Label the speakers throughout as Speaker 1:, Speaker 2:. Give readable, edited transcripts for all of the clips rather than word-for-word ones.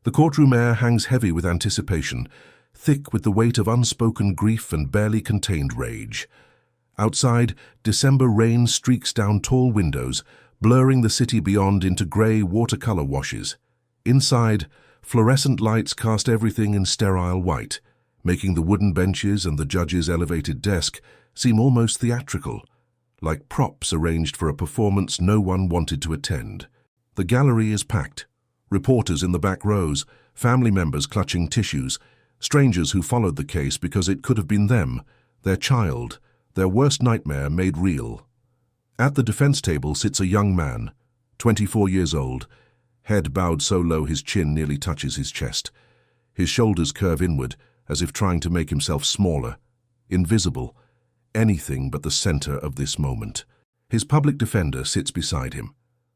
Speaker 1: The courtroom air hangs heavy with anticipation, thick with the weight of unspoken grief and barely contained rage. Outside, December rain streaks down tall windows, blurring the city beyond into grey watercolor washes. Inside, fluorescent lights cast everything in sterile white, making the wooden benches and the judge's elevated desk seem almost theatrical, like props arranged for a performance no one wanted to attend. The gallery is packed. Reporters in the back rows, family members clutching tissues, strangers who followed the case because it could have been them, their child, their worst nightmare made real. At the defense table sits a young man, 24 years old, head bowed so low his chin nearly touches his chest. His shoulders curve inward, as if trying to make himself smaller, invisible, anything but the center of this moment. His public defender sits beside him,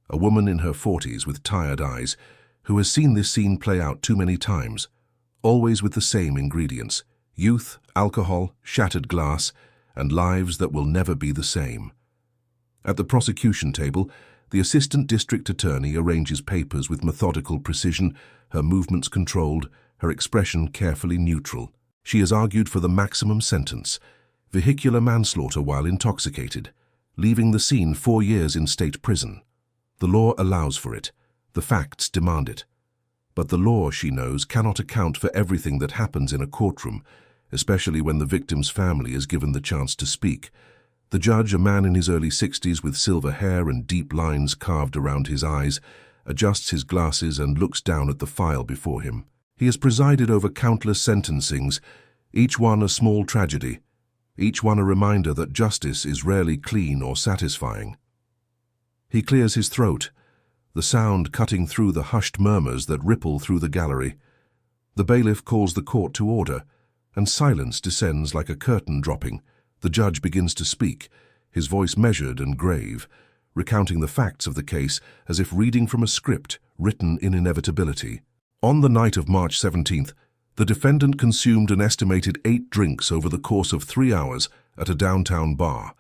Speaker 1: a woman in her 40s with tired eyes, who has seen this scene play out too many times, always with the same ingredients: youth, alcohol, shattered glass, and lives that will never be the same. At the prosecution table, the assistant district attorney arranges papers with methodical precision, her movements controlled, her expression carefully neutral. She has argued for the maximum sentence: vehicular manslaughter while intoxicated, leaving the scene 4 years in state prison. The law allows for it. The facts demand it. But the law, she knows, cannot account for everything that happens in a courtroom, especially when the victim's family is given the chance to speak. The judge, a man in his early 60s with silver hair and deep lines carved around his eyes, adjusts his glasses and looks down at the file before him. He has presided over countless sentencings, each one a small tragedy, each one a reminder that justice is rarely clean or satisfying. He clears his throat, the sound cutting through the hushed murmurs that ripple through the gallery. The bailiff calls the court to order, and silence descends like a curtain dropping. The judge begins to speak, his voice measured and grave, recounting the facts of the case as if reading from a script written in inevitability. On the night of March 17th, the defendant consumed an estimated 8 drinks over the course of 3 hours at a downtown bar.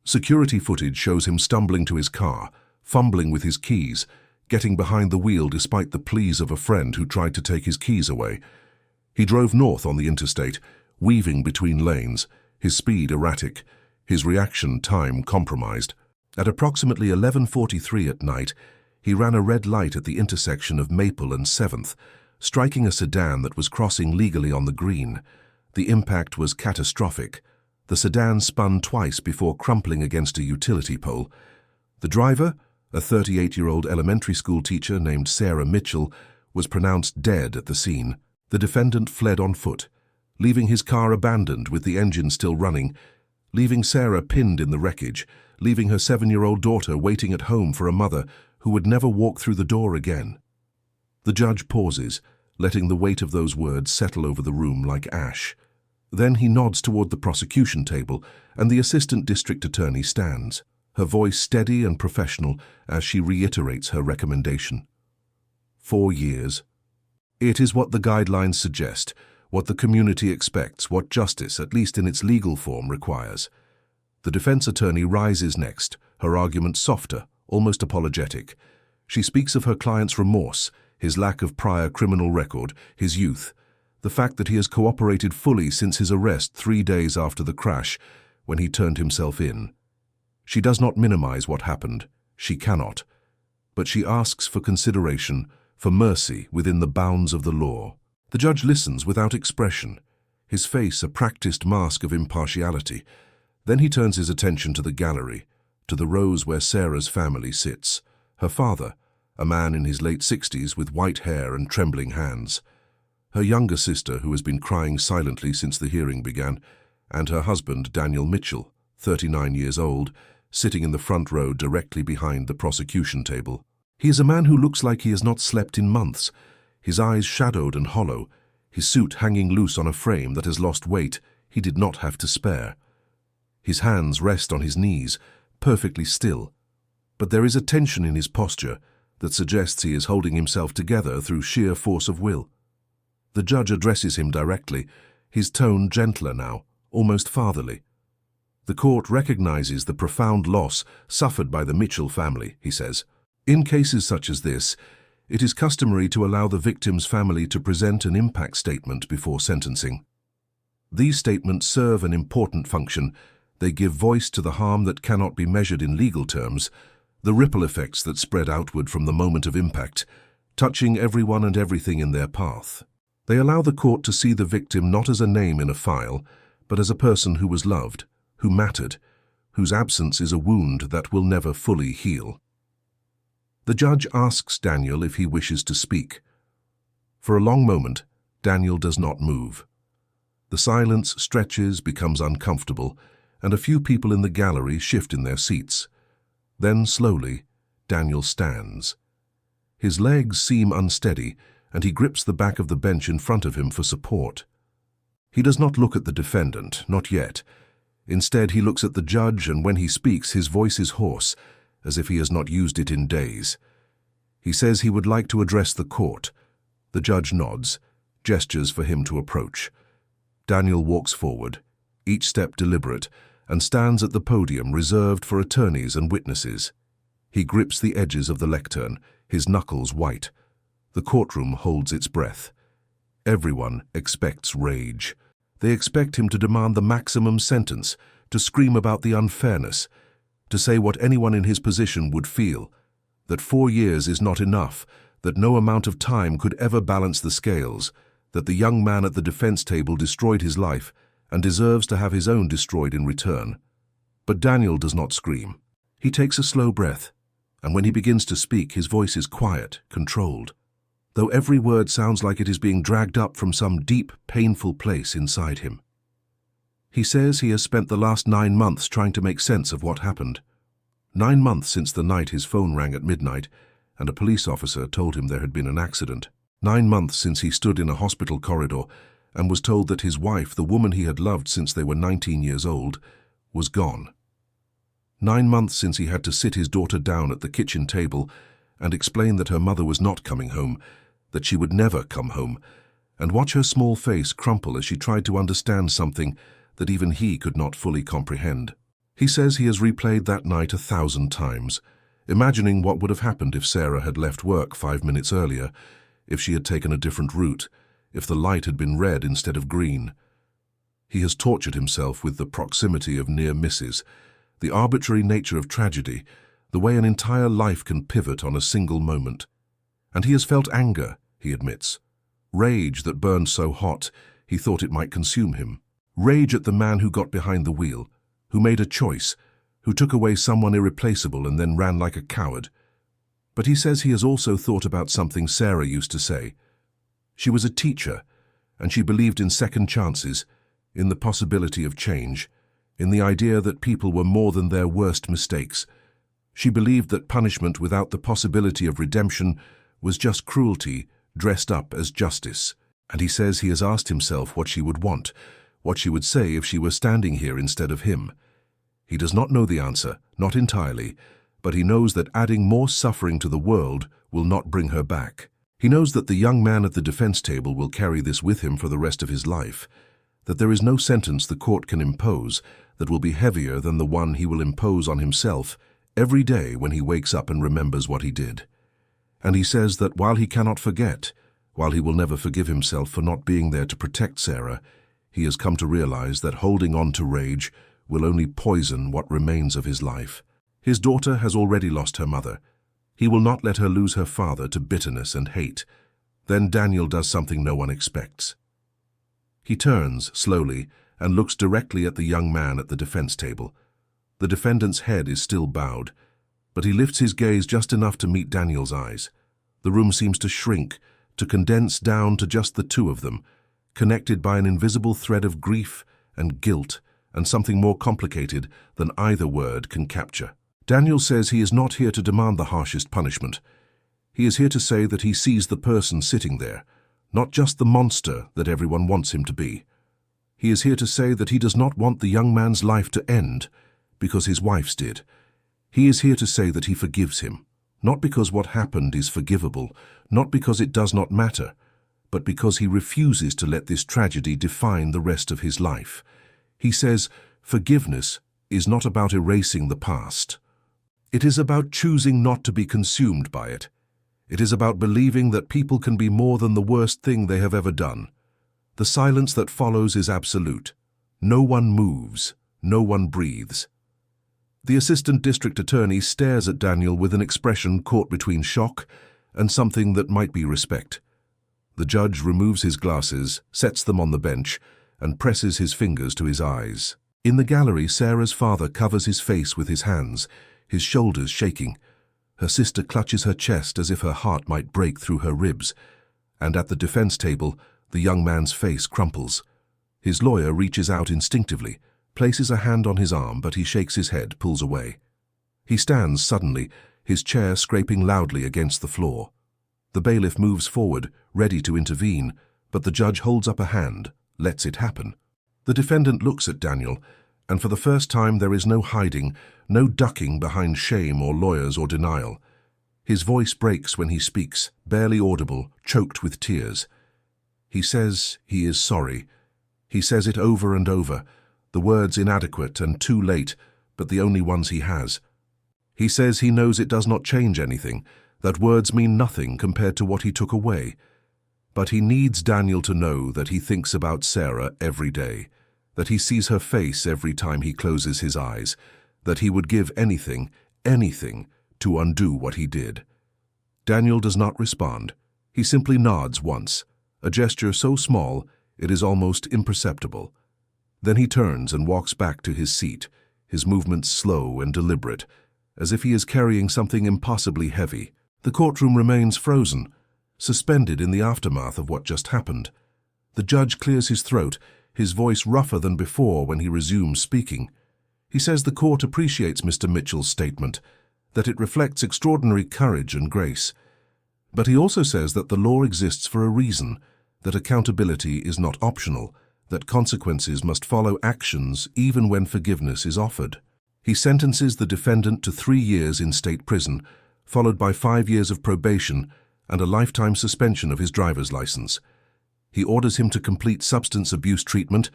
Speaker 1: Security footage shows him stumbling to his car, fumbling with his keys, getting behind the wheel despite the pleas of a friend who tried to take his keys away. He drove north on the interstate, weaving between lanes, his speed erratic, his reaction time compromised. At approximately 11:43 at night, he ran a red light at the intersection of Maple and 7th, striking a sedan that was crossing legally on the green. The impact was catastrophic. The sedan spun twice before crumpling against a utility pole. The driver, a 38-year-old elementary school teacher named Sarah Mitchell, was pronounced dead at the scene. The defendant fled on foot, leaving his car abandoned with the engine still running, leaving Sarah pinned in the wreckage, leaving her 7-year-old daughter waiting at home for a mother who would never walk through the door again. The judge pauses, letting the weight of those words settle over the room like ash. Then he nods toward the prosecution table, and the assistant district attorney stands, her voice steady and professional as she reiterates her recommendation. 4 years. It is what the guidelines suggest, what the community expects, what justice, at least in its legal form, requires. The defense attorney rises next, her argument softer, almost apologetic. She speaks of her client's remorse, his lack of prior criminal record, his youth, the fact that he has cooperated fully since his arrest 3 days after the crash, when he turned himself in. She does not minimize what happened. She cannot. But she asks for consideration, for mercy within the bounds of the law. The judge listens without expression, his face a practiced mask of impartiality. Then he turns his attention to the gallery, to the rows where Sarah's family sits. Her father, a man in his late 60s with white hair and trembling hands. Her younger sister, who has been crying silently since the hearing began, and her husband, Daniel Mitchell, 39 years old, sitting in the front row directly behind the prosecution table. He is a man who looks like he has not slept in months, his eyes shadowed and hollow, his suit hanging loose on a frame that has lost weight he did not have to spare. His hands rest on his knees, perfectly still, but there is a tension in his posture that suggests he is holding himself together through sheer force of will. The judge addresses him directly, his tone gentler now, almost fatherly. The court recognizes the profound loss suffered by the Mitchell family, he says. In cases such as this, It is customary to allow the victim's family to present an impact statement before sentencing. These statements serve an important function. They give voice to the harm that cannot be measured in legal terms, the ripple effects that spread outward from the moment of impact, touching everyone and everything in their path. They allow the court to see the victim not as a name in a file, but as a person who was loved, who mattered, whose absence is a wound that will never fully heal. The judge asks Daniel if he wishes to speak. For a long moment, Daniel does not move. The silence stretches, becomes uncomfortable, and a few people in the gallery shift in their seats. Then, slowly, Daniel stands. His legs seem unsteady, and he grips the back of the bench in front of him for support. He does not look at the defendant, not yet. Instead, he looks at the judge, and when he speaks, his voice is hoarse, as if he has not used it in days. He says he would like to address the court. The judge nods, gestures for him to approach. Daniel walks forward, each step deliberate, and stands at the podium reserved for attorneys and witnesses. He grips the edges of the lectern, his knuckles white. The courtroom holds its breath. Everyone expects rage. They expect him to demand the maximum sentence, to scream about the unfairness, to say what anyone in his position would feel, that 4 years is not enough, that no amount of time could ever balance the scales, that the young man at the defense table destroyed his life and deserves to have his own destroyed in return. But Daniel does not scream. He takes a slow breath, and when he begins to speak, his voice is quiet, controlled, though every word sounds like it is being dragged up from some deep, painful place inside him. He says he has spent the last 9 months trying to make sense of what happened. 9 months since the night his phone rang at midnight and a police officer told him there had been an accident. 9 months since he stood in a hospital corridor and was told that his wife, the woman he had loved since they were 19 years old, was gone. 9 months since he had to sit his daughter down at the kitchen table and explain that her mother was not coming home, that she would never come home, and watch her small face crumple as she tried to understand something that even he could not fully comprehend. He says he has replayed that night 1,000 times, imagining what would have happened if Sarah had left work 5 minutes earlier, if she had taken a different route, if the light had been red instead of green. He has tortured himself with the proximity of near misses, the arbitrary nature of tragedy, the way an entire life can pivot on a single moment. And he has felt anger, he admits. Rage that burned so hot, he thought it might consume him. Rage at the man who got behind the wheel, who made a choice, who took away someone irreplaceable and then ran like a coward. But he says he has also thought about something Sarah used to say. She was a teacher, and she believed in second chances, in the possibility of change, in the idea that people were more than their worst mistakes. She believed that punishment without the possibility of redemption was just cruelty dressed up as justice. And he says he has asked himself what she would want, what she would say if she were standing here instead of him. He does not know the answer, not entirely, but he knows that adding more suffering to the world will not bring her back. He knows that the young man at the defense table will carry this with him for the rest of his life, that there is no sentence the court can impose that will be heavier than the one he will impose on himself every day when he wakes up and remembers what he did. And he says that while he cannot forget, while he will never forgive himself for not being there to protect Sarah, he has come to realize that holding on to rage will only poison what remains of his life. His daughter has already lost her mother. He will not let her lose her father to bitterness and hate. Then Daniel does something no one expects. He turns, slowly, and looks directly at the young man at the defense table. The defendant's head is still bowed, but he lifts his gaze just enough to meet Daniel's eyes. The room seems to shrink, to condense down to just the two of them, connected by an invisible thread of grief and guilt and something more complicated than either word can capture. Daniel says he is not here to demand the harshest punishment. He is here to say that he sees the person sitting there, not just the monster that everyone wants him to be. He is here to say that he does not want the young man's life to end because his wife's did. He is here to say that he forgives him, not because what happened is forgivable, not because it does not matter, but because he refuses to let this tragedy define the rest of his life. He says forgiveness is not about erasing the past. It is about choosing not to be consumed by it. It is about believing that people can be more than the worst thing they have ever done. The silence that follows is absolute. No one moves. No one breathes. The assistant district attorney stares at Daniel with an expression caught between shock and something that might be respect. The judge removes his glasses, sets them on the bench, and presses his fingers to his eyes. In the gallery, Sarah's father covers his face with his hands, his shoulders shaking. Her sister clutches her chest as if her heart might break through her ribs. And at the defense table, the young man's face crumples. His lawyer reaches out instinctively, places a hand on his arm, but he shakes his head, pulls away. He stands suddenly, his chair scraping loudly against the floor. The bailiff moves forward, ready to intervene, but the judge holds up a hand, lets it happen. The defendant looks at Daniel, and for the first time there is no hiding, no ducking behind shame or lawyers or denial. His voice breaks when he speaks, barely audible, choked with tears. He says he is sorry. He says it over and over, the words inadequate and too late, but the only ones he has. He says he knows it does not change anything, that words mean nothing compared to what he took away. But he needs Daniel to know that he thinks about Sarah every day, that he sees her face every time he closes his eyes, that he would give anything, anything, to undo what he did. Daniel does not respond. He simply nods once, a gesture so small it is almost imperceptible. Then he turns and walks back to his seat, his movements slow and deliberate, as if he is carrying something impossibly heavy. The courtroom remains frozen, suspended in the aftermath of what just happened. The judge clears his throat, his voice rougher than before when he resumes speaking. He says the court appreciates Mr. Mitchell's statement, that it reflects extraordinary courage and grace. But he also says that the law exists for a reason, that accountability is not optional, that consequences must follow actions even when forgiveness is offered. He sentences the defendant to 3 years in state prison, followed by 5 years of probation and a lifetime suspension of his driver's license. He orders him to complete substance abuse treatment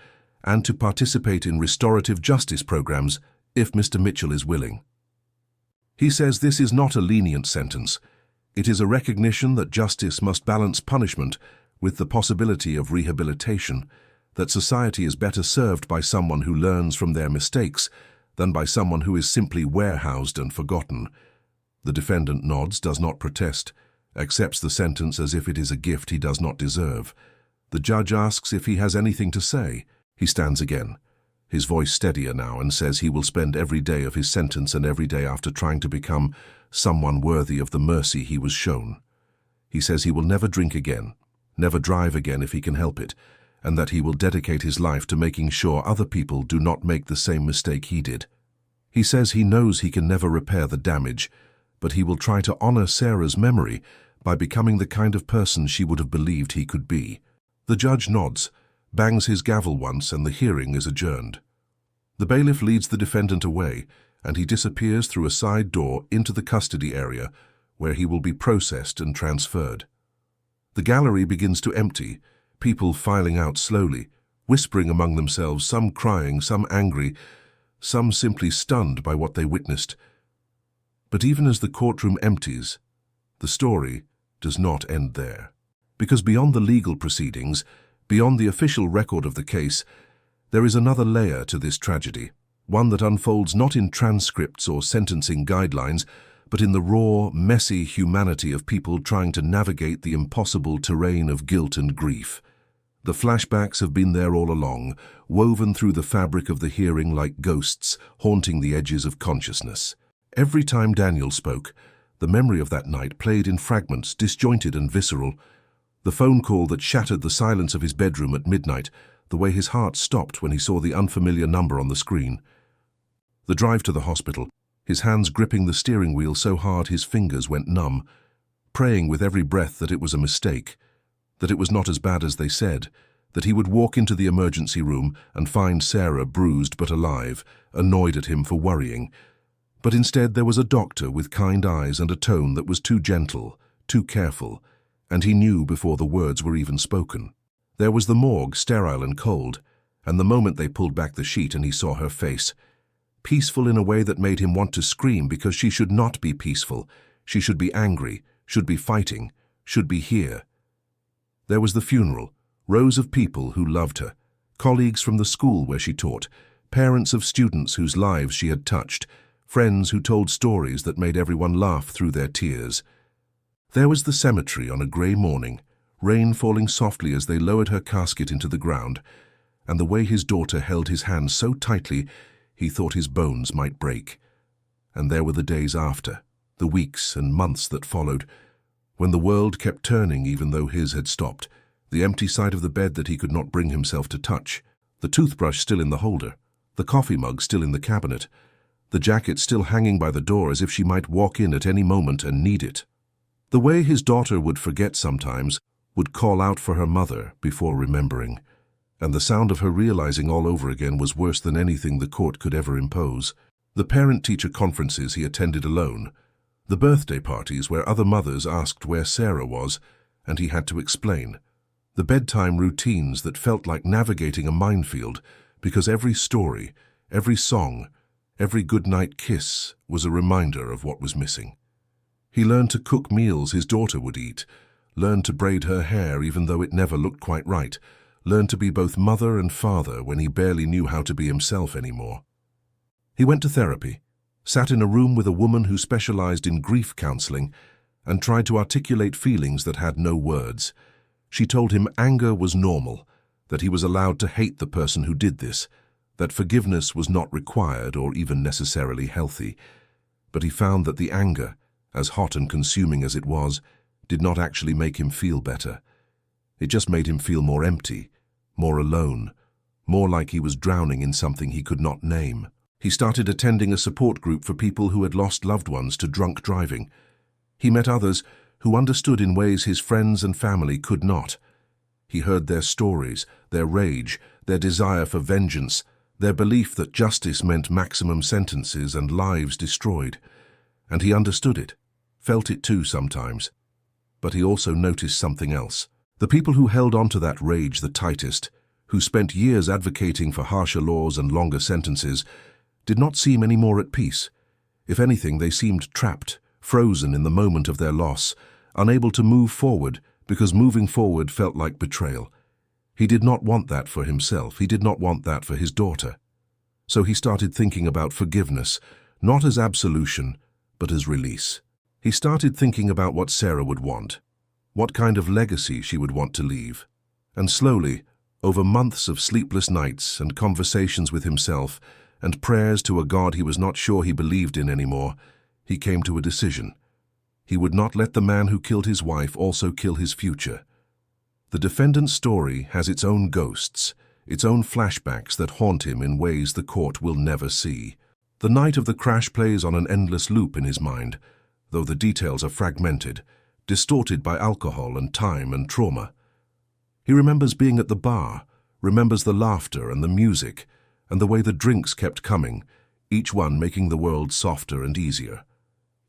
Speaker 1: and to participate in restorative justice programs if Mr. Mitchell is willing. He says this is not a lenient sentence. It is a recognition that justice must balance punishment with the possibility of rehabilitation, that society is better served by someone who learns from their mistakes than by someone who is simply warehoused and forgotten. The defendant nods, does not protest, accepts the sentence as if it is a gift he does not deserve. The judge asks if he has anything to say. He stands again, his voice steadier now, and says he will spend every day of his sentence and every day after trying to become someone worthy of the mercy he was shown. He says he will never drink again, never drive again if he can help it, and that he will dedicate his life to making sure other people do not make the same mistake he did. He says he knows he can never repair the damage, but he will try to honor Sarah's memory by becoming the kind of person she would have believed he could be. The judge nods, bangs his gavel once, and the hearing is adjourned. The bailiff leads the defendant away, and he disappears through a side door into the custody area, where he will be processed and transferred. The gallery begins to empty, people filing out slowly, whispering among themselves, some crying, some angry, some simply stunned by what they witnessed. But even as the courtroom empties, the story does not end there. Because beyond the legal proceedings, beyond the official record of the case, there is another layer to this tragedy, one that unfolds not in transcripts or sentencing guidelines, but in the raw, messy humanity of people trying to navigate the impossible terrain of guilt and grief. The flashbacks have been there all along, woven through the fabric of the hearing like ghosts, haunting the edges of consciousness. Every time Daniel spoke, the memory of that night played in fragments, disjointed and visceral. The phone call that shattered the silence of his bedroom at midnight, the way his heart stopped when he saw the unfamiliar number on the screen. The drive to the hospital, his hands gripping the steering wheel so hard his fingers went numb, praying with every breath that it was a mistake, that it was not as bad as they said, that he would walk into the emergency room and find Sarah bruised but alive, annoyed at him for worrying. But instead there was a doctor with kind eyes and a tone that was too gentle, too careful, and he knew before the words were even spoken. There was the morgue, sterile and cold, and the moment they pulled back the sheet and he saw her face, peaceful in a way that made him want to scream because she should not be peaceful, she should be angry, should be fighting, should be here. There was the funeral, rows of people who loved her, colleagues from the school where she taught, parents of students whose lives she had touched, friends who told stories that made everyone laugh through their tears. There was the cemetery on a grey morning, rain falling softly as they lowered her casket into the ground, and the way his daughter held his hand so tightly he thought his bones might break. And there were the days after, the weeks and months that followed, when the world kept turning even though his had stopped, the empty side of the bed that he could not bring himself to touch, the toothbrush still in the holder, the coffee mug still in the cabinet, the jacket still hanging by the door as if she might walk in at any moment and need it. The way his daughter would forget sometimes, would call out for her mother before remembering, and the sound of her realizing all over again was worse than anything the court could ever impose. The parent-teacher conferences he attended alone, the birthday parties where other mothers asked where Sarah was, and he had to explain, the bedtime routines that felt like navigating a minefield because every story, every song, every good-night kiss was a reminder of what was missing. He learned to cook meals his daughter would eat, learned to braid her hair even though it never looked quite right, learned to be both mother and father when he barely knew how to be himself anymore. He went to therapy, sat in a room with a woman who specialized in grief counseling, and tried to articulate feelings that had no words. She told him anger was normal, that he was allowed to hate the person who did this, that forgiveness was not required or even necessarily healthy. But he found that the anger, as hot and consuming as it was, did not actually make him feel better. It just made him feel more empty, more alone, more like he was drowning in something he could not name. He started attending a support group for people who had lost loved ones to drunk driving. He met others who understood in ways his friends and family could not. He heard their stories, their rage, their desire for vengeance, their belief that justice meant maximum sentences and lives destroyed. And he understood it, felt it too sometimes. But he also noticed something else. The people who held on to that rage the tightest, who spent years advocating for harsher laws and longer sentences, did not seem any more at peace. If anything, they seemed trapped, frozen in the moment of their loss, unable to move forward because moving forward felt like betrayal. He did not want that for himself. He did not want that for his daughter. So he started thinking about forgiveness, not as absolution, but as release. He started thinking about what Sarah would want, what kind of legacy she would want to leave. And slowly, over months of sleepless nights and conversations with himself and prayers to a God he was not sure he believed in anymore, he came to a decision. He would not let the man who killed his wife also kill his future. The defendant's story has its own ghosts, its own flashbacks that haunt him in ways the court will never see. The night of the crash plays on an endless loop in his mind, though the details are fragmented, distorted by alcohol and time and trauma. He remembers being at the bar, remembers the laughter and the music, and the way the drinks kept coming, each one making the world softer and easier.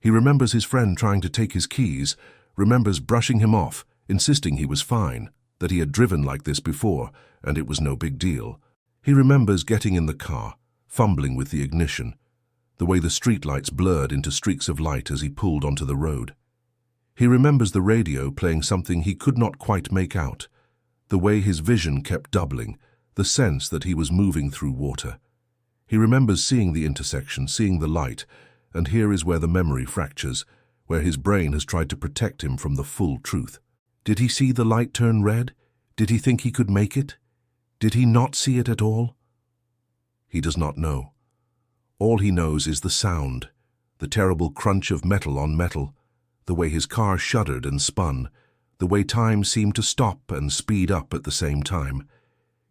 Speaker 1: He remembers his friend trying to take his keys, remembers brushing him off, insisting he was fine, that he had driven like this before, and it was no big deal. He remembers getting in the car, fumbling with the ignition, the way the streetlights blurred into streaks of light as he pulled onto the road. He remembers the radio playing something he could not quite make out, the way his vision kept doubling, the sense that he was moving through water. He remembers seeing the intersection, seeing the light, and here is where the memory fractures, where his brain has tried to protect him from the full truth. Did he see the light turn red? Did he think he could make it? Did he not see it at all? He does not know. All he knows is the sound, the terrible crunch of metal on metal, the way his car shuddered and spun, the way time seemed to stop and speed up at the same time.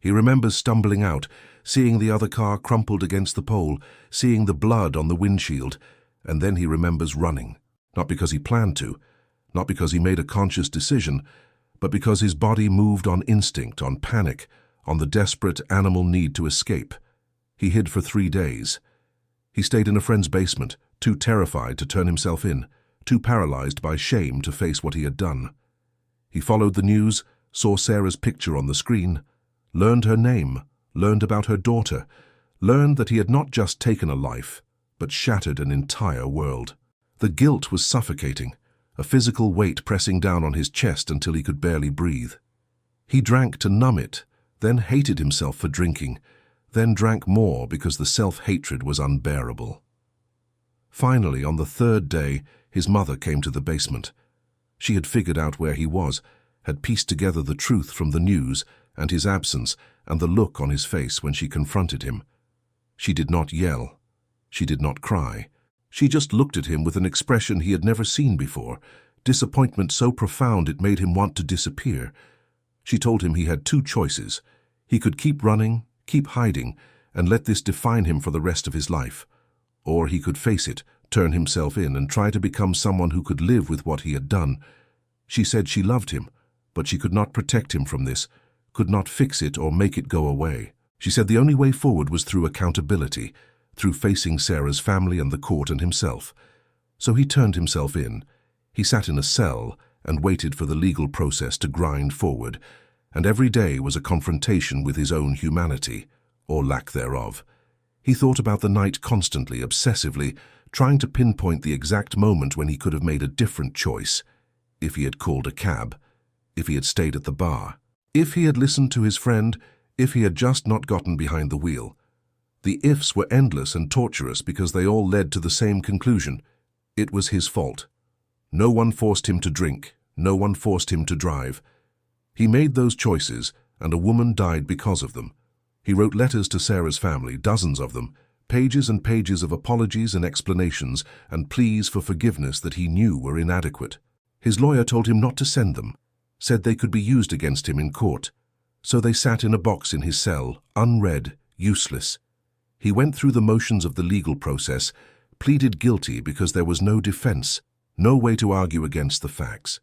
Speaker 1: He remembers stumbling out, seeing the other car crumpled against the pole, seeing the blood on the windshield, and then he remembers running, not because he planned to, not because he made a conscious decision, but because his body moved on instinct, on panic, on the desperate animal need to escape. He hid for 3 days. He stayed in a friend's basement, too terrified to turn himself in, too paralyzed by shame to face what he had done. He followed the news, saw Sarah's picture on the screen, learned her name, learned about her daughter, learned that he had not just taken a life, but shattered an entire world. The guilt was suffocating, a physical weight pressing down on his chest until he could barely breathe. He drank to numb it, then hated himself for drinking, then drank more because the self-hatred was unbearable. Finally, on the third day, his mother came to the basement. She had figured out where he was, had pieced together the truth from the news and his absence and the look on his face when she confronted him. She did not yell. She did not cry. She just looked at him with an expression he had never seen before, disappointment so profound it made him want to disappear. She told him he had two choices. He could keep running, keep hiding, and let this define him for the rest of his life. Or he could face it, turn himself in, and try to become someone who could live with what he had done. She said she loved him, but she could not protect him from this, could not fix it or make it go away. She said the only way forward was through accountability, through facing Sarah's family and the court and himself. So he turned himself in. He sat in a cell and waited for the legal process to grind forward, and every day was a confrontation with his own humanity, or lack thereof. He thought about the night constantly, obsessively, trying to pinpoint the exact moment when he could have made a different choice. If he had called a cab, if he had stayed at the bar, if he had listened to his friend, if he had just not gotten behind the wheel. The ifs were endless and torturous because they all led to the same conclusion. It was his fault. No one forced him to drink. No one forced him to drive. He made those choices, and a woman died because of them. He wrote letters to Sarah's family, dozens of them, pages and pages of apologies and explanations and pleas for forgiveness that he knew were inadequate. His lawyer told him not to send them, said they could be used against him in court. So they sat in a box in his cell, unread, useless. He went through the motions of the legal process, pleaded guilty because there was no defense, no way to argue against the facts.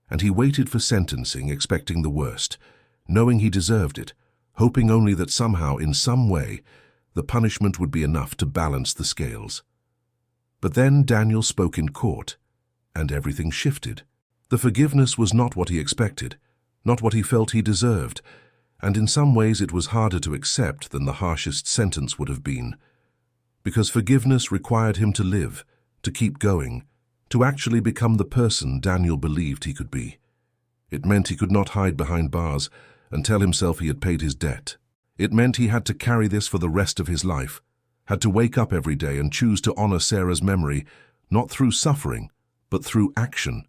Speaker 1: And he waited for sentencing, expecting the worst, knowing he deserved it, hoping only that somehow, in some way, the punishment would be enough to balance the scales. But then Daniel spoke in court, and everything shifted. The forgiveness was not what he expected, not what he felt he deserved, and in some ways it was harder to accept than the harshest sentence would have been. Because forgiveness required him to live, to keep going, to actually become the person Daniel believed he could be. It meant he could not hide behind bars and tell himself he had paid his debt. It meant he had to carry this for the rest of his life, had to wake up every day and choose to honor Sarah's memory, not through suffering, but through action.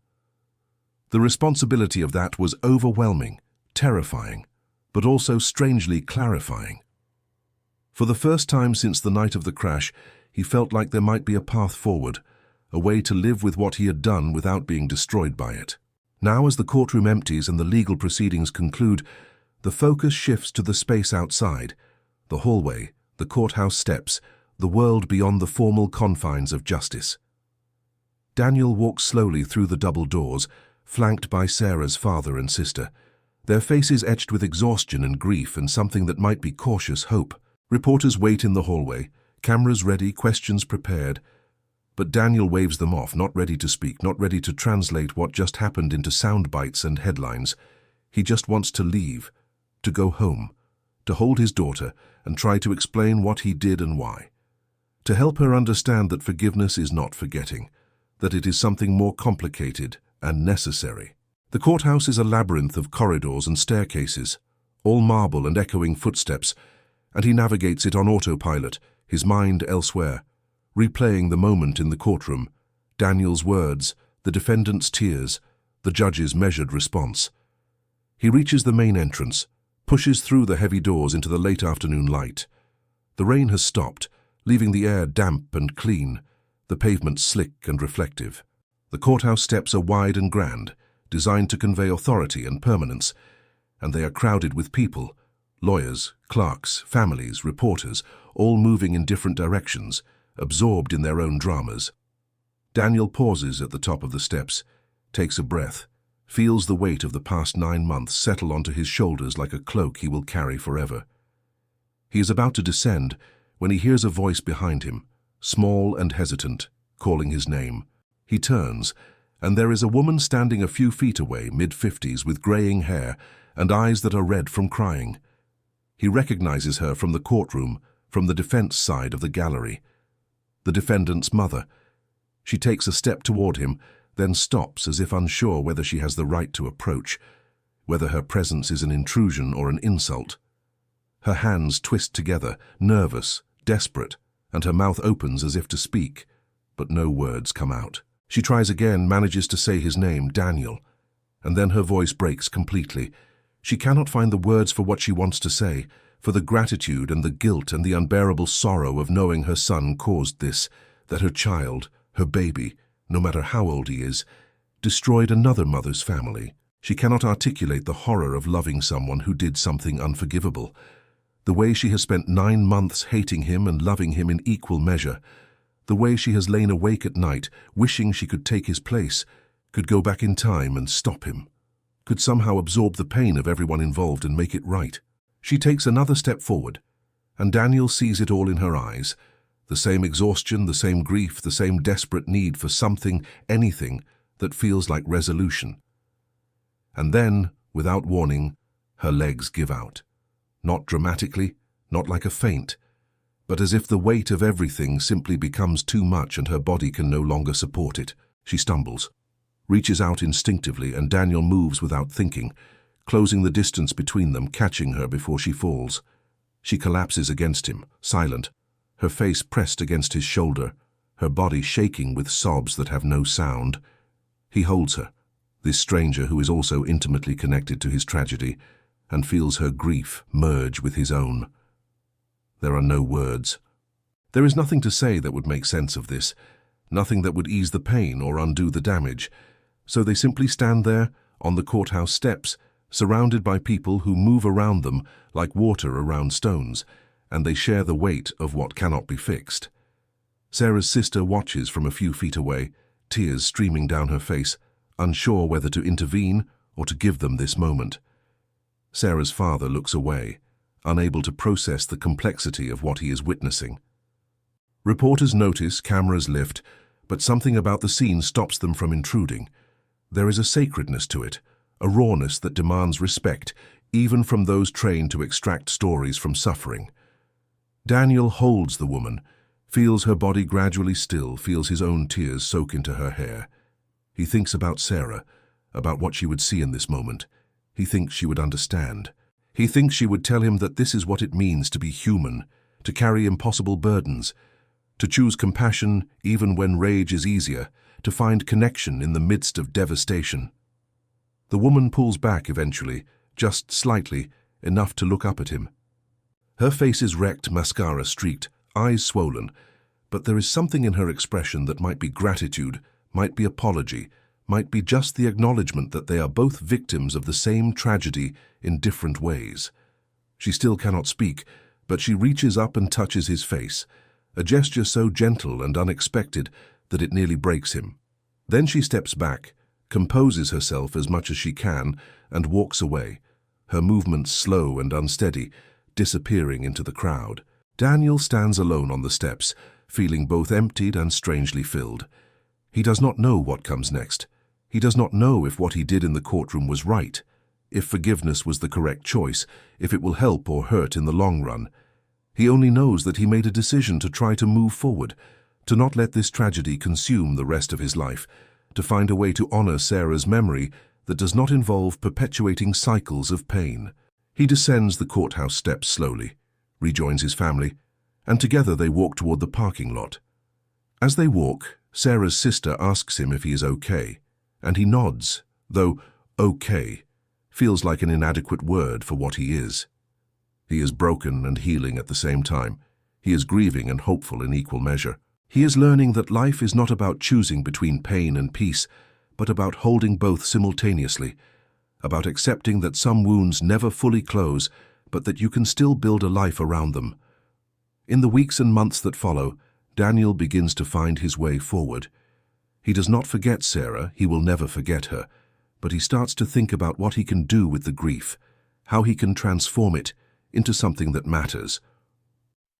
Speaker 1: The responsibility of that was overwhelming, terrifying, but also strangely clarifying. For the first time since the night of the crash, he felt like there might be a path forward, a way to live with what he had done without being destroyed by it. Now, as the courtroom empties and the legal proceedings conclude, the focus shifts to the space outside, the hallway, the courthouse steps, the world beyond the formal confines of justice. Daniel walks slowly through the double doors, flanked by Sarah's father and sister, their faces etched with exhaustion and grief and something that might be cautious hope. Reporters wait in the hallway, cameras ready, questions prepared. But Daniel waves them off, not ready to speak, not ready to translate what just happened into sound bites and headlines. He just wants to leave, to go home, to hold his daughter and try to explain what he did and why. To help her understand that forgiveness is not forgetting, that it is something more complicated and necessary. The courthouse is a labyrinth of corridors and staircases, all marble and echoing footsteps, and he navigates it on autopilot, his mind elsewhere, replaying the moment in the courtroom, Daniel's words, the defendant's tears, the judge's measured response. He reaches the main entrance, pushes through the heavy doors into the late afternoon light. The rain has stopped, leaving the air damp and clean, the pavement slick and reflective. The courthouse steps are wide and grand, designed to convey authority and permanence, and they are crowded with people, lawyers, clerks, families, reporters, all moving in different directions, absorbed in their own dramas. Daniel pauses at the top of the steps, takes a breath, feels the weight of the past 9 months settle onto his shoulders like a cloak he will carry forever. He is about to descend when he hears a voice behind him, small and hesitant, calling his name. He turns, and there is a woman standing a few feet away, mid-50s, with graying hair and eyes that are red from crying. He recognizes her from the courtroom, from the defense side of the gallery. The defendant's mother. She takes a step toward him, then stops as if unsure whether she has the right to approach, whether her presence is an intrusion or an insult. Her hands twist together, nervous, desperate, and her mouth opens as if to speak, but no words come out. She tries again, manages to say his name, Daniel, and then her voice breaks completely. She cannot find the words for what she wants to say, for the gratitude and the guilt and the unbearable sorrow of knowing her son caused this, that her child, her baby, no matter how old he is, destroyed another mother's family. She cannot articulate the horror of loving someone who did something unforgivable. The way she has spent 9 months hating him and loving him in equal measure. The way she has lain awake at night, wishing she could take his place, could go back in time and stop him, could somehow absorb the pain of everyone involved and make it right. She takes another step forward, and Daniel sees it all in her eyes. The same exhaustion, the same grief, the same desperate need for something, anything, that feels like resolution. And then, without warning, her legs give out. Not dramatically, not like a faint, but as if the weight of everything simply becomes too much and her body can no longer support it. She stumbles, reaches out instinctively, and Daniel moves without thinking, closing the distance between them, catching her before she falls. She collapses against him, silent, her face pressed against his shoulder, her body shaking with sobs that have no sound. He holds her, this stranger who is also intimately connected to his tragedy, and feels her grief merge with his own. There are no words. There is nothing to say that would make sense of this, nothing that would ease the pain or undo the damage. So they simply stand there, on the courthouse steps, surrounded by people who move around them like water around stones, and they share the weight of what cannot be fixed. Sarah's sister watches from a few feet away, tears streaming down her face, unsure whether to intervene or to give them this moment. Sarah's father looks away, unable to process the complexity of what he is witnessing. Reporters notice, cameras lift, but something about the scene stops them from intruding. There is a sacredness to it, a rawness that demands respect, even from those trained to extract stories from suffering. Daniel holds the woman, feels her body gradually still, feels his own tears soak into her hair. He thinks about Sarah, about what she would see in this moment. He thinks she would understand. He thinks she would tell him that this is what it means to be human, to carry impossible burdens, to choose compassion even when rage is easier, to find connection in the midst of devastation. The woman pulls back eventually, just slightly, enough to look up at him. Her face is wrecked, mascara streaked, eyes swollen, but there is something in her expression that might be gratitude, might be apology, might be just the acknowledgement that they are both victims of the same tragedy in different ways. She still cannot speak, but she reaches up and touches his face, a gesture so gentle and unexpected that it nearly breaks him. Then she steps back, composes herself as much as she can, and walks away, her movements slow and unsteady, disappearing into the crowd. Daniel stands alone on the steps, feeling both emptied and strangely filled. He does not know what comes next. He does not know if what he did in the courtroom was right, if forgiveness was the correct choice, if it will help or hurt in the long run. He only knows that he made a decision to try to move forward, to not let this tragedy consume the rest of his life, to find a way to honor Sarah's memory that does not involve perpetuating cycles of pain. He descends the courthouse steps slowly, rejoins his family, and together they walk toward the parking lot. As they walk, Sarah's sister asks him if he is okay, and he nods, though okay feels like an inadequate word for what he is. He is broken and healing at the same time. He is grieving and hopeful in equal measure. He is learning that life is not about choosing between pain and peace, but about holding both simultaneously, about accepting that some wounds never fully close, but that you can still build a life around them. In the weeks and months that follow, Daniel begins to find his way forward. He does not forget Sarah, he will never forget her, but he starts to think about what he can do with the grief, how he can transform it into something that matters.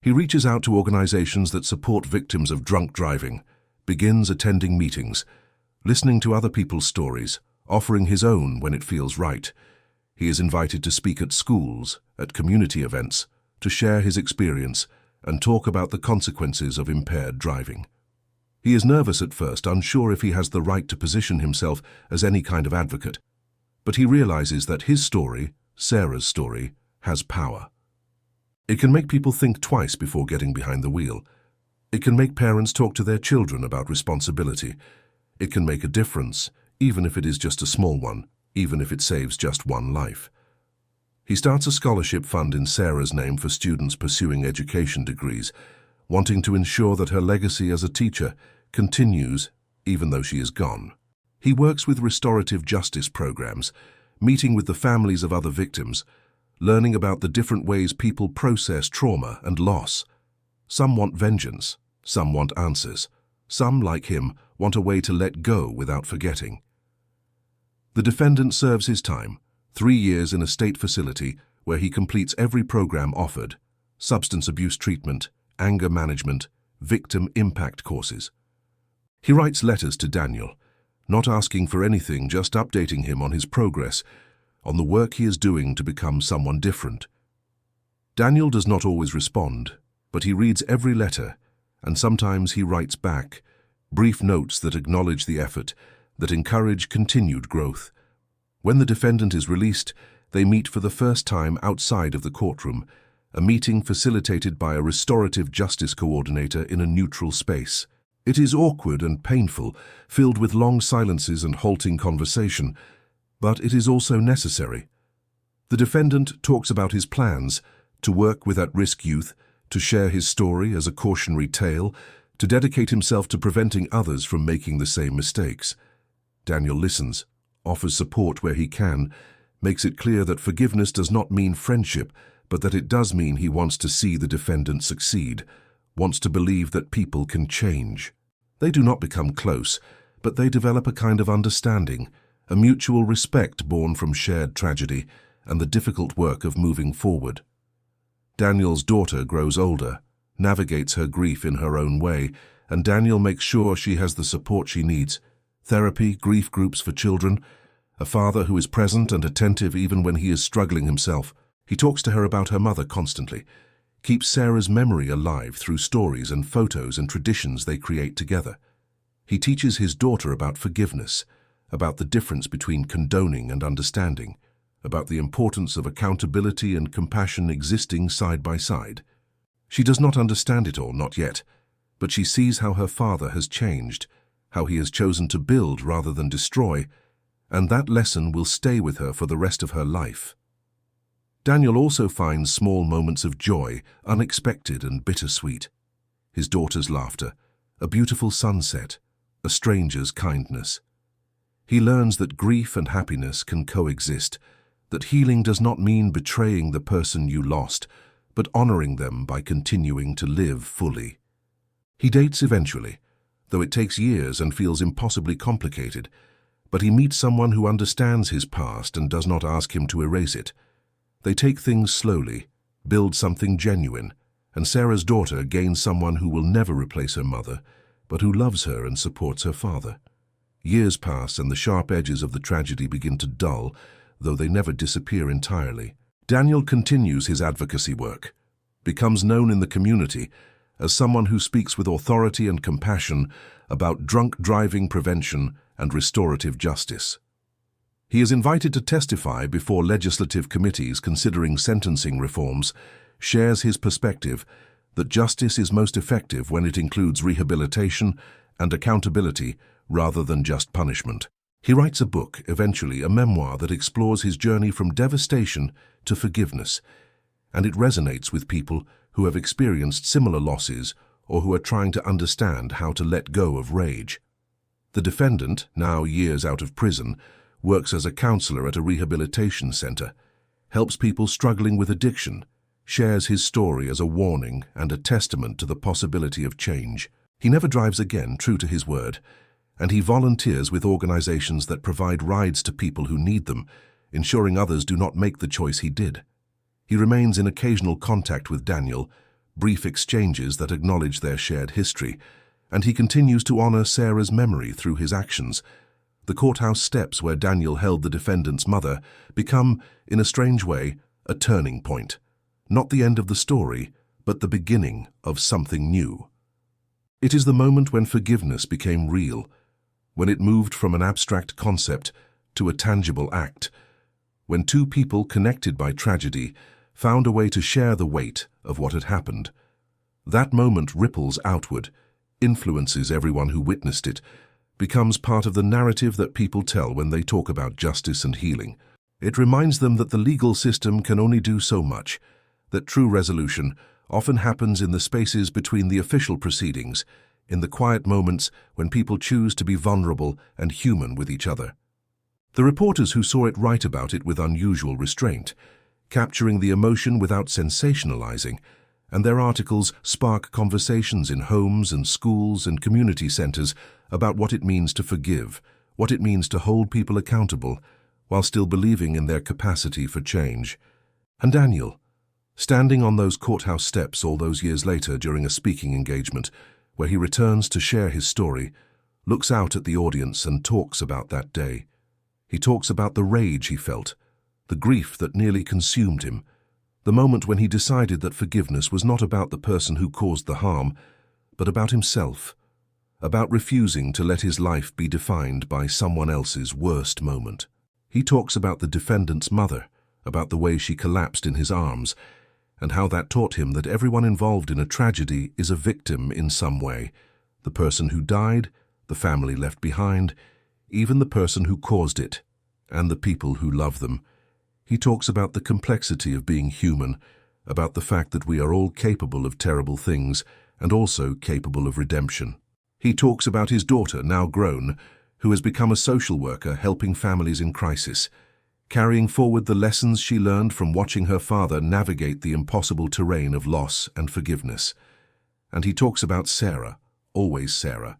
Speaker 1: He reaches out to organizations that support victims of drunk driving, begins attending meetings, listening to other people's stories, offering his own when it feels right. He is invited to speak at schools, at community events, to share his experience and talk about the consequences of impaired driving. He is nervous at first, unsure if he has the right to position himself as any kind of advocate. But he realizes that his story, Sarah's story, has power. It can make people think twice before getting behind the wheel. It can make parents talk to their children about responsibility. It can make a difference, even if it is just a small one, even if it saves just one life. He starts a scholarship fund in Sarah's name for students pursuing education degrees, wanting to ensure that her legacy as a teacher continues even though she is gone. He works with restorative justice programs, meeting with the families of other victims, learning about the different ways people process trauma and loss. Some want vengeance, some want answers. Some, like him, want a way to let go without forgetting. The defendant serves his time, 3 years in a state facility where he completes every program offered: substance abuse treatment, anger management, victim impact courses. He writes letters to Daniel, not asking for anything, just updating him on his progress, on the work he is doing to become someone different. Daniel does not always respond, but he reads every letter, and sometimes he writes back, brief notes that acknowledge the effort, that encourage continued growth. When the defendant is released, they meet for the first time outside of the courtroom, a meeting facilitated by a restorative justice coordinator in a neutral space. It is awkward and painful, filled with long silences and halting conversation, but it is also necessary. The defendant talks about his plans to work with at-risk youth, to share his story as a cautionary tale, to dedicate himself to preventing others from making the same mistakes. Daniel listens, offers support where he can, makes it clear that forgiveness does not mean friendship, but that it does mean he wants to see the defendant succeed, wants to believe that people can change. They do not become close, but they develop a kind of understanding, a mutual respect born from shared tragedy and the difficult work of moving forward. Daniel's daughter grows older, navigates her grief in her own way, and Daniel makes sure she has the support she needs: therapy, grief groups for children, a father who is present and attentive even when he is struggling himself. He talks to her about her mother constantly, keeps Sarah's memory alive through stories and photos and traditions they create together. He teaches his daughter about forgiveness, about the difference between condoning and understanding, about the importance of accountability and compassion existing side by side. She does not understand it all, not yet, but she sees how her father has changed, how he has chosen to build rather than destroy, and that lesson will stay with her for the rest of her life. Daniel also finds small moments of joy, unexpected and bittersweet. His daughter's laughter, a beautiful sunset, a stranger's kindness. He learns that grief and happiness can coexist, that healing does not mean betraying the person you lost, but honoring them by continuing to live fully. He dates eventually, though it takes years and feels impossibly complicated, but he meets someone who understands his past and does not ask him to erase it. They take things slowly, build something genuine, and Sarah's daughter gains someone who will never replace her mother, but who loves her and supports her father. Years pass and the sharp edges of the tragedy begin to dull, though they never disappear entirely. Daniel continues his advocacy work, becomes known in the community as someone who speaks with authority and compassion about drunk driving prevention and restorative justice. He is invited to testify before legislative committees considering sentencing reforms, shares his perspective that justice is most effective when it includes rehabilitation and accountability rather than just punishment. He writes a book, eventually a memoir, that explores his journey from devastation to forgiveness, and it resonates with people who have experienced similar losses or who are trying to understand how to let go of rage. The defendant, now years out of prison, works as a counselor at a rehabilitation center, helps people struggling with addiction, shares his story as a warning and a testament to the possibility of change. He never drives again, true to his word, and he volunteers with organizations that provide rides to people who need them, ensuring others do not make the choice he did. He remains in occasional contact with Daniel, brief exchanges that acknowledge their shared history, and he continues to honor Sarah's memory through his actions. The courthouse steps where Daniel held the defendant's mother become, in a strange way, a turning point. Not the end of the story, but the beginning of something new. It is the moment when forgiveness became real, when it moved from an abstract concept to a tangible act, when two people connected by tragedy found a way to share the weight of what had happened. That moment ripples outward, influences everyone who witnessed it, becomes part of the narrative that people tell when they talk about justice and healing. It reminds them that the legal system can only do so much, that true resolution often happens in the spaces between the official proceedings, in the quiet moments when people choose to be vulnerable and human with each other. The reporters who saw it write about it with unusual restraint, capturing the emotion without sensationalizing, and their articles spark conversations in homes and schools and community centers about what it means to forgive, what it means to hold people accountable, while still believing in their capacity for change. And Daniel, standing on those courthouse steps all those years later during a speaking engagement, where he returns to share his story, looks out at the audience and talks about that day. He talks about the rage he felt, the grief that nearly consumed him, the moment when he decided that forgiveness was not about the person who caused the harm, but about himself, about refusing to let his life be defined by someone else's worst moment. He talks about the defendant's mother, about the way she collapsed in his arms, and how that taught him that everyone involved in a tragedy is a victim in some way. The person who died, the family left behind, even the person who caused it, and the people who love them. He talks about the complexity of being human, about the fact that we are all capable of terrible things and also capable of redemption. He talks about his daughter, now grown, who has become a social worker helping families in crisis, carrying forward the lessons she learned from watching her father navigate the impossible terrain of loss and forgiveness. And he talks about Sarah, always Sarah,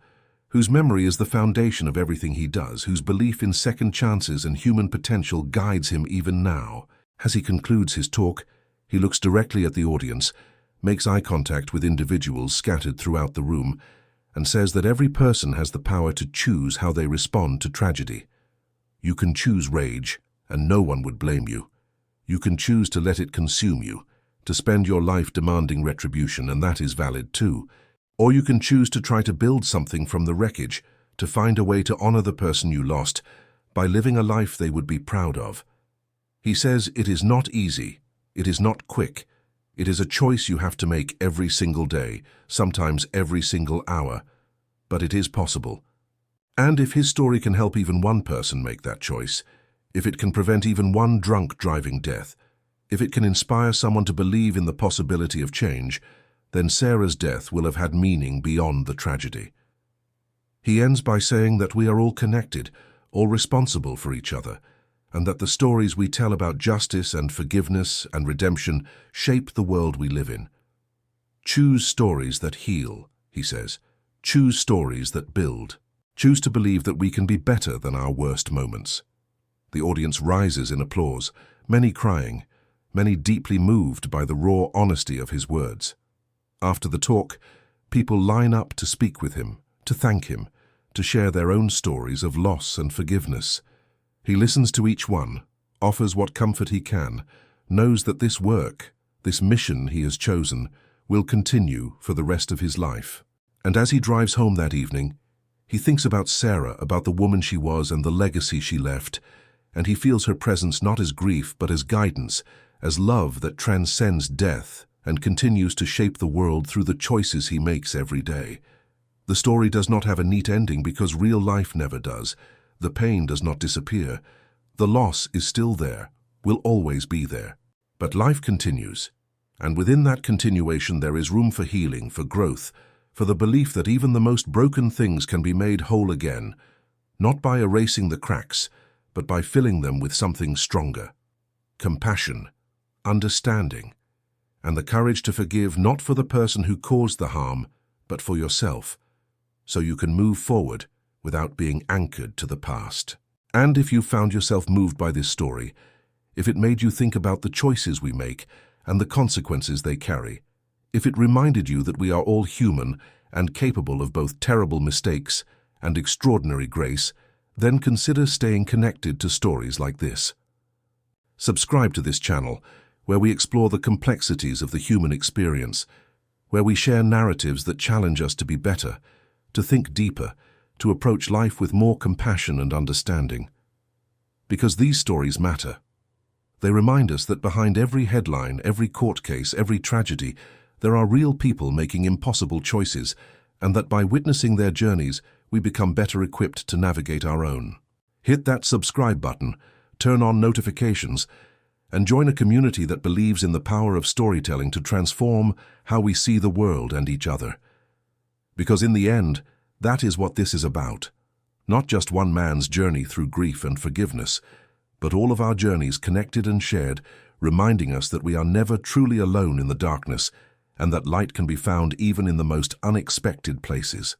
Speaker 1: whose memory is the foundation of everything he does, whose belief in second chances and human potential guides him even now. As he concludes his talk, he looks directly at the audience, makes eye contact with individuals scattered throughout the room, and says that every person has the power to choose how they respond to tragedy. You can choose rage, and no one would blame you. You can choose to let it consume you, to spend your life demanding retribution, and that is valid too. Or you can choose to try to build something from the wreckage, to find a way to honor the person you lost by living a life they would be proud of. He says it is not easy, it is not quick, it is a choice you have to make every single day, sometimes every single hour, but it is possible. And if his story can help even one person make that choice, if it can prevent even one drunk driving death, if it can inspire someone to believe in the possibility of change, then Sarah's death will have had meaning beyond the tragedy. He ends by saying that we are all connected, all responsible for each other, and that the stories we tell about justice and forgiveness and redemption shape the world we live in. Choose stories that heal, he says. Choose stories that build. Choose to believe that we can be better than our worst moments. The audience rises in applause, many crying, many deeply moved by the raw honesty of his words. After the talk, people line up to speak with him, to thank him, to share their own stories of loss and forgiveness. He listens to each one, offers what comfort he can, knows that this work, this mission he has chosen, will continue for the rest of his life. And as he drives home that evening, he thinks about Sarah, about the woman she was and the legacy she left, and he feels her presence not as grief but as guidance, as love that transcends death and continues to shape the world through the choices he makes every day. The story does not have a neat ending because real life never does. The pain does not disappear. The loss is still there, will always be there. But life continues, and within that continuation there is room for healing, for growth, for the belief that even the most broken things can be made whole again, not by erasing the cracks, but by filling them with something stronger. Compassion, understanding, and the courage to forgive not for the person who caused the harm, but for yourself, so you can move forward without being anchored to the past. And if you found yourself moved by this story, if it made you think about the choices we make and the consequences they carry, if it reminded you that we are all human and capable of both terrible mistakes and extraordinary grace, then consider staying connected to stories like this. Subscribe to this channel, where we explore the complexities of the human experience, where we share narratives that challenge us to be better, to think deeper, to approach life with more compassion and understanding. Because these stories matter. They remind us that behind every headline, every court case, every tragedy, there are real people making impossible choices, and that by witnessing their journeys, we become better equipped to navigate our own. Hit that subscribe button, turn on notifications, and join a community that believes in the power of storytelling to transform how we see the world and each other. Because in the end, that is what this is about. Not just one man's journey through grief and forgiveness, but all of our journeys connected and shared, reminding us that we are never truly alone in the darkness, and that light can be found even in the most unexpected places.